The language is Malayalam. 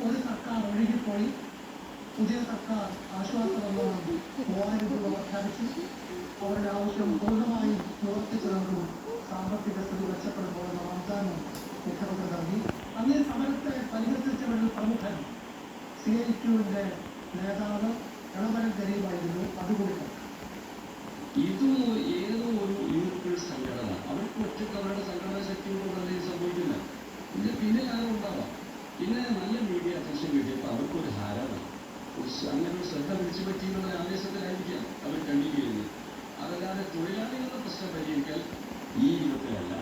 ഒരു സർക്കാർ ഒഴുകിപ്പോയി, പുതിയ സർക്കാർ ആശ്വാസമെന്നാണ് 3000 രൂപ പ്രഖ്യാപിച്ചു. അവരുടെ ആവശ്യം പൂർണ്ണമായും നിവർത്തിച്ചു നൽകും. സാമ്പത്തിക സ്ഥിതി മെച്ചപ്പെടുമ്പോൾ എന്ന വാഗ്ദാനം മുഖ്യമന്ത്രി നൽകി. അന്നേ സമരത്തെ പരിഹരിച്ചവരിൽ പ്രമുഖൻ CIQ-വിന്റെ നേതാവ് എളമരം കരീമായിരുന്നു. അതുകൂടി ഇതും ഏതോ ഒരു യൂറോപ്യൻ സംഘടന, അവർക്ക് ഒറ്റയ്ക്ക് അവരുടെ സംഘടനാ ശക്തി കൊണ്ടല്ലേ സംഭവിക്കില്ല. പിന്നെ ആരും ഉണ്ടാവാം. പിന്നെ നല്ല മീഡിയ അറ്റൻഷൻ കിട്ടിയപ്പോൾ അവർക്കൊരു ഹാരമാണ്, അങ്ങനെ ഒരു ശ്രദ്ധ പിടിച്ചു പറ്റിയുള്ള ആവേശത്തിലായിരിക്കാം അവർ കണ്ടിന്യൂ ചെയ്യുന്നത്. അതല്ലാതെ തൊഴിലാളികളുടെ പ്രശ്നം പരിഹരിക്കാൻ ഈ യുദ്ധത്തിലല്ല.